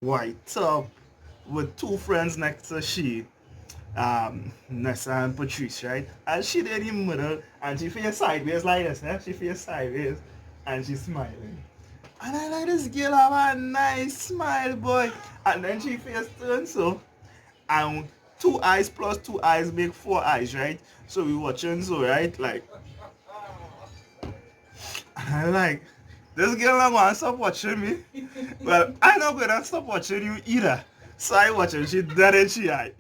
white top with two friends next to she, Nessa and Patrice, right? And she did in the middle and she face sideways like this, eh? She face sideways and she's smiling. And I like this girl have a nice smile, boy. And then she face turn so and two eyes plus two eyes make four eyes, right? So we watching so right like I like this girl not gonna stop watching me. Well, I not gonna stop watching you either. So I watching she dead and she eye.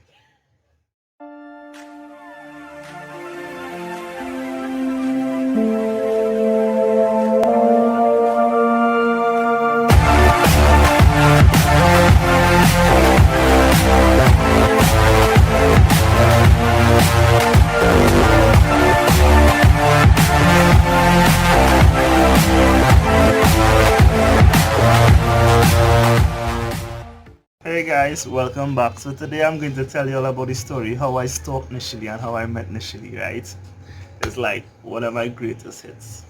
Hey guys, welcome back. So today I'm going to tell you all about the story how I stalked Nishili and how I met Nishili, right? It's like one of my greatest hits.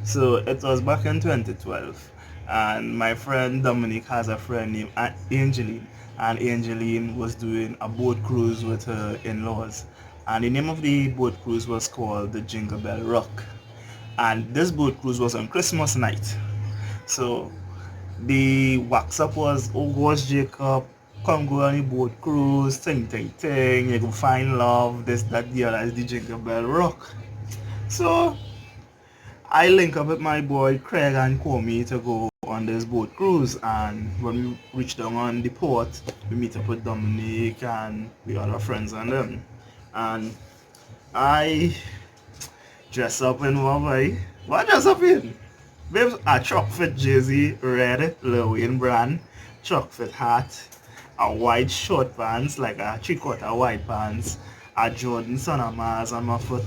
So it was back in 2012 and my friend Dominic has a friend named Angeline, and Angeline was doing a boat cruise with her in-laws, and the name of the boat cruise was called the Jingle Bell Rock, and this boat cruise was on Christmas night. So the wax up was, oh gosh, Jacob, come go on the boat cruise, ting, you can find love, this, that, the other, is the Jingle Bell Rock. So I link up with my boy Craig and Comey to go on this boat cruise, and when we reach down on the port, we meet up with Dominic and we other friends and them. And I dress up in what dress up in? Babes, a truck fit jersey, red Lil Wayne brand, truck fit hat, a white short pants, like a three-quarter white pants, a Jordan Son of Mars on my foot.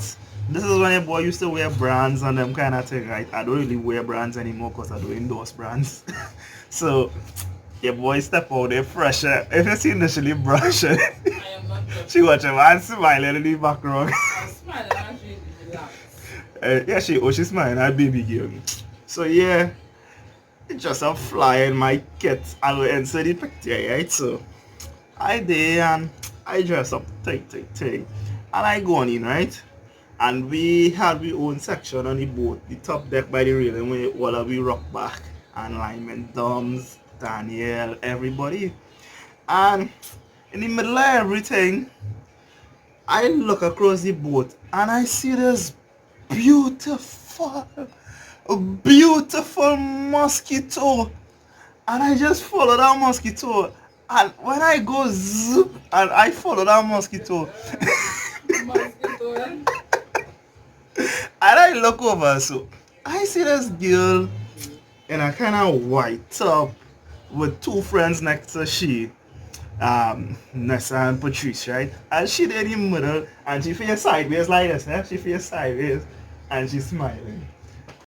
This is when a boy used to wear brands and them kind of thing, right? I don't really wear brands anymore because I don't endorse brands. So, your boy step out there fresher. If you see initially brushing, she watch a man smiling in the background. I'm smiling and she relax. Yeah, she's smiling at baby girl. So yeah, it's just a fly in my kit. I will answer the picture, right? So I did and I dress up, take. And I go on in, right? And we had our own section on the boat, the top deck by the railing where all of we rock back and Lyman, Doms, Daniel, everybody. And in the middle of everything, I look across the boat and I see this beautiful, beautiful mosquito. And I just follow that mosquito. And when I go zoop and I follow that mosquito, Mosquito, eh? and I look over, so I see this girl in a kind of white top with two friends next to she, Nessa and Patrice, right? And she did in the middle and she face sideways like this, eh? She face sideways and she's smiling.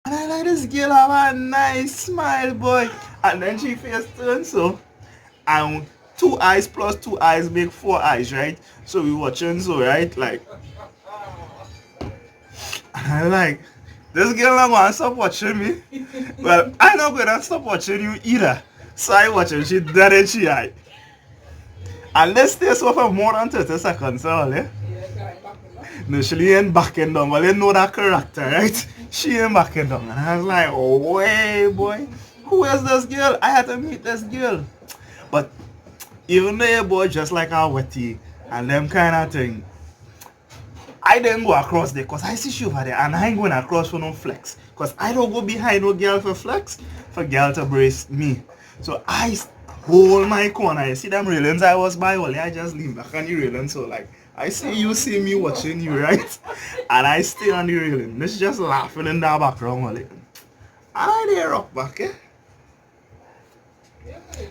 And I like this girl have a nice smile, boy. And then she face turn so and two eyes plus two eyes make four eyes, right? So we watching so right like I like this girl not gonna stop watching me. Well, I not gonna stop watching you either. So I watching she dead and she eye. And let's stay so for more than 30 seconds, eh? Yeah, got back in that. No, she ain't backing down, but they know that character, right? She ain't backing down. And I was like, oh, way, boy. Who is this girl? I had to meet this girl. But even though your boy just like our wetty and them kind of thing, I didn't go across there because I see she over there and I ain't going across for no flex. Because I don't go behind no girl for flex, for girl to brace me. So I hold my corner. You see them railings I was by, only I just lean back on the railing. So like, I see you see me watching you, right? And I stay on the railing. This just laughing in the background, only. And I there rock back, eh? Yeah, yeah.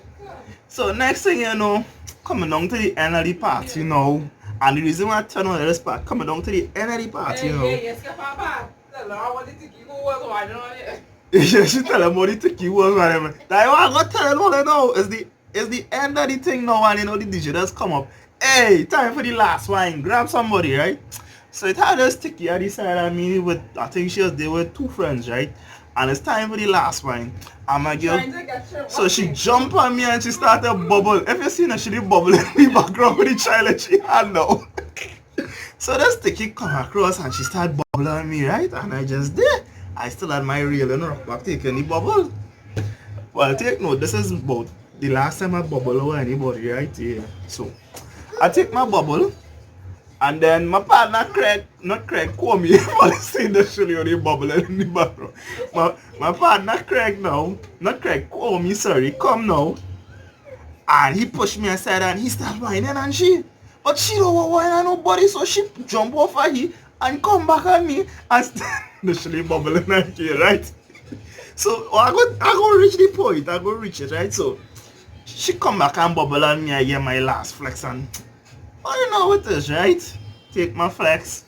So next thing you know, coming down to the end of the party, you know. And the reason why I turn on this part, coming down to the end of the party, you know. Yes, papa. Tell her what did you go was why don't you? Yeah, she tell him what the ticky was, whatever. That I got tell him all I know is the end of the thing now, and you know the DJ just come up. Hey, time for the last wine. Grab somebody, right? So it had this sticky at the side of me with, I think she was there with two friends, right? And it's time for the last one. And my girl, Trying to get you. so she jumped on me and she started bubble. If you seen her, she did bubble in the background with the child that she had now. So this sticky come across and she started bubbling on me, right? And I just did. I still had my reel and rock back taking the bubble. Well, take note, this is about the last time I bubble over anybody, right? Yeah. So I take my bubble. And then my partner Craig, not Craig, call me for the scene that show you the bubble in the background. My partner Craig now, not Craig, call me, sorry, come now. And he pushed me aside and he started whining and she, but she don't want whine on nobody, so she jump off of he and come back on me and literally bubbling like here, right? So I go reach the point, I go reach it, right? So she come back and bubble on me, I get my last flex and oh, you know what it is, right? Take my flex,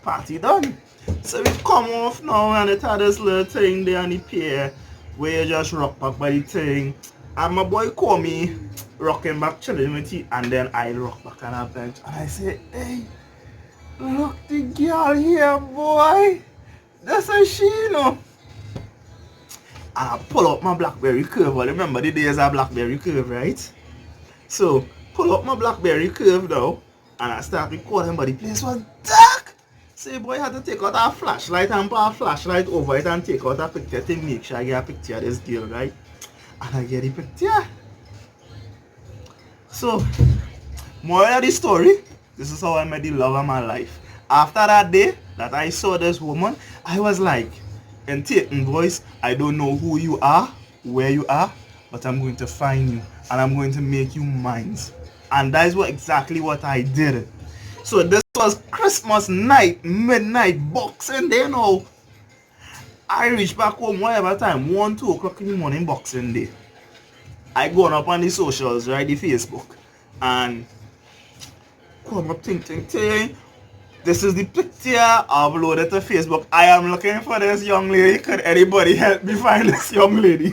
party done. So we come off now and it had this little thing there on the pier where you just rock back by the thing. And my boy call me, rocking back, chilling with it, and then I rock back on a bench and I say, hey, look the girl here, boy. That's a she, you know. And I pull up my BlackBerry curve. Well, remember the days of BlackBerry curve, right? So pull up my BlackBerry curve now and I start recording, but the place was dark. So boy had to take out a flashlight and put a flashlight over it and take out a picture to make sure I get a picture of this girl, right? And I get the picture. So, moral of the story, this is how I met the love of my life. After that day that I saw this woman, I was like, in Titan voice, I don't know who you are, where you are, but I'm going to find you and I'm going to make you mine. And that is exactly what I did. So this was Christmas night, midnight, Boxing Day now. I reached back home whatever time, 1, 2 o'clock in the morning, Boxing Day. I go up on the socials, right, the Facebook, and come up, ting. This is the picture I uploaded to Facebook. I am looking for this young lady. Could anybody help me find this young lady?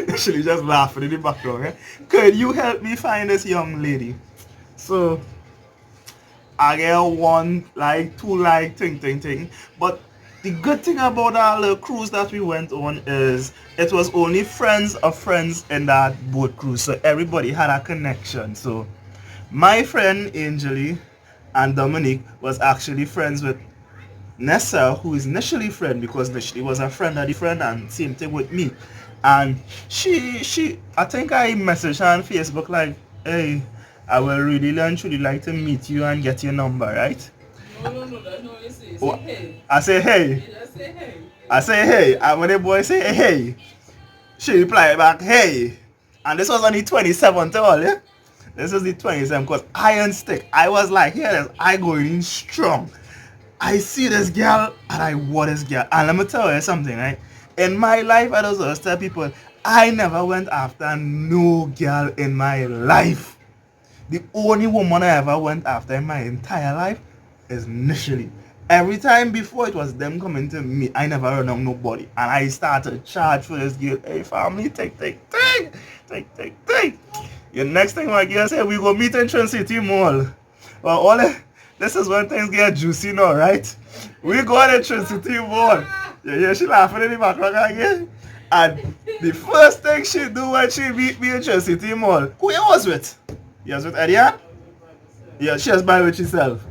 Actually just laughing in the background. Eh? Could you help me find this young lady? So I get 1 like, 2 like, ting. But the good thing about our little cruise that we went on is it was only friends of friends in that boat cruise. So everybody had a connection. So my friend Angeli and Dominique was actually friends with Nessa, who is initially friend because initially was a friend of the friend, and same thing with me. And she I think I messaged her on Facebook like, hey, I will really and truly like to meet you and get your number, right? No, that's not what you say. Say hey. I say hey. You just say hey. I say hey, and when the boy say hey, she replied back hey. And this was on the 27th all, yeah? This is the 27th because iron stick. I was like, here, I going in strong. I see this girl and I want this girl. And let me tell you something, right? In my life, I just always tell people, I never went after no girl in my life. The only woman I ever went after in my entire life is initially. Every time before it was them coming to me, I never run on nobody. And I started to charge for this girl. Hey family, take. The next thing my girl said, we go meet in Trin City Mall. Well, this is when things get juicy now, right? We go to Trin City Mall. Yeah, she laughing in the background again. And the first thing she do when she meet me in Trin City Mall, who you was with? You was with Edia? Yeah, she was by with herself.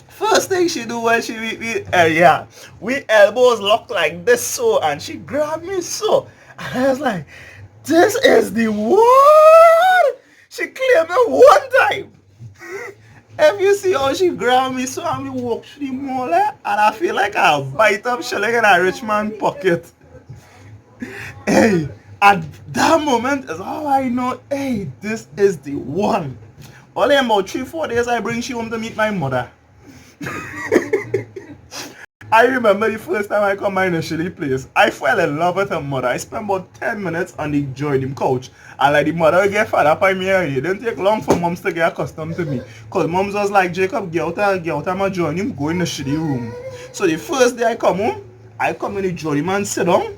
First thing she do when she meet me, yeah, we elbows locked like this so, and she grabbed me so, and I was like, this is the one. She claimed me one time. If you see how she grabbed me so, and we walk through the mall, and I feel like I bite up shilling in a rich man pocket. Hey, at that moment is how I know, hey, this is the one. Only about 3-4 days I bring she home to meet my mother. I remember the first time I come my initially place, I fell in love with her mother. I spent about 10 minutes on the joining couch. And like the mother get fed up by me already. It didn't take long for moms to get accustomed to me. Cause moms was like, Jacob, get out of my join him, go in the shitty room. So the first day I come home, I come in the join him and sit down.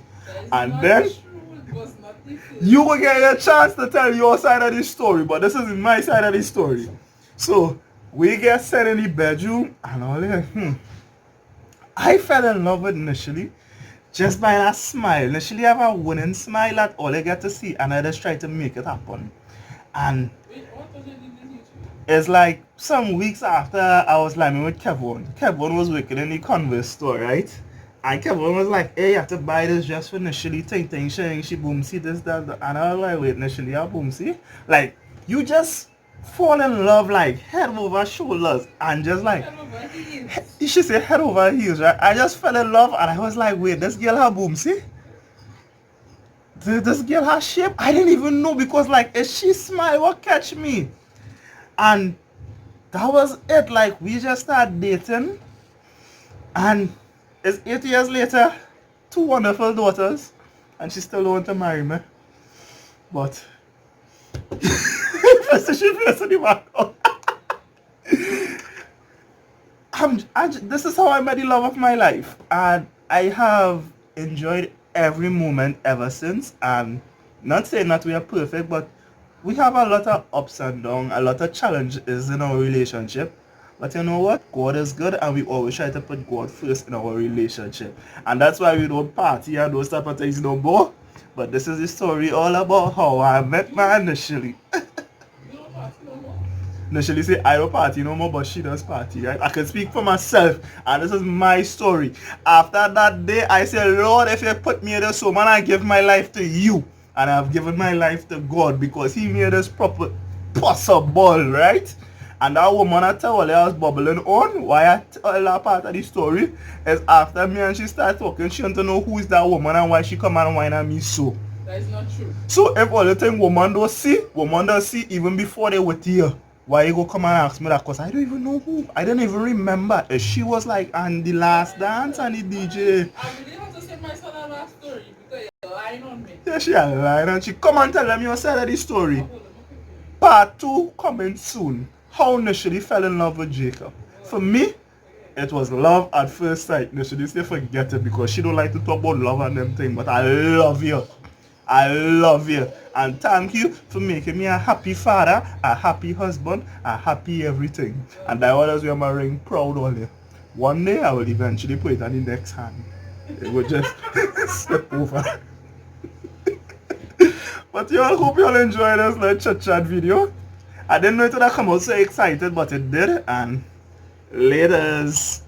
And then you will get a chance to tell your side of the story. But this is my side of the story. So we get set in the bedroom and all that. I fell in love with initially. Just by that smile. Initially have a winning smile that all I get to see and I just try to make it happen. And Wait, what was it in the YouTube? it's like some weeks after I was living with Kevin. Kevin was working in the Converse store, right? And Kevin was like, hey, you have to buy this just for initially ting she boom see this, that. And I was like, wait, initially I boom see? Like, you just fall in love like head over shoulders and just like Tell me about heels. you should say head over heels, right? I just fell in love and I was like, wait, this girl her boom see? This girl her shape? I didn't even know because like if she smile, what catch me? And that was it. Like we just started dating and it's 8 years later, two wonderful daughters, and she still don't want to marry me. But she plays in the background. This is how I met the love of my life, and I have enjoyed every moment ever since. And not saying that we are perfect, but we have a lot of ups and downs, a lot of challenges in our relationship. But you know what? God is good, and we always try to put God first in our relationship. And that's why we don't party and those type of things no more. But this is the story all about how I met my initially. You don't pass no more. Initially say I don't party no more, but she does party, right? I can speak for myself, and this is my story. After that day, I said, Lord, if you put me in this woman, I give my life to you. And I've given my life to God because he made us proper possible, right? And that woman I tell you I was bubbling on, why I tell that part of the story, is after me and she started talking, she want to know who is that woman and why she come and whine at me so. That is not true. So if all the thing woman don't see even before they were here. Why you go come and ask me that? Because I don't even know who. I don't even remember. If she was like on the last dance and the DJ. I really have to say my son a last story because you're lying on me. Yeah, she a lie and she come and tell them your side of the story. Hold on, okay. Part 2 coming soon. How initially fell in love with Jacob. For me, it was love at first sight. Initially say forget it because she don't like to talk about love and them things. But I love you. I love you. And thank you for making me a happy father, a happy husband, a happy everything. And I always wear my ring proud on you. One day I will eventually put it on the next hand. It will just slip over. But y'all hope y'all enjoyed this little chit chat video. I didn't know it would have come out so excited, but it did. And laters.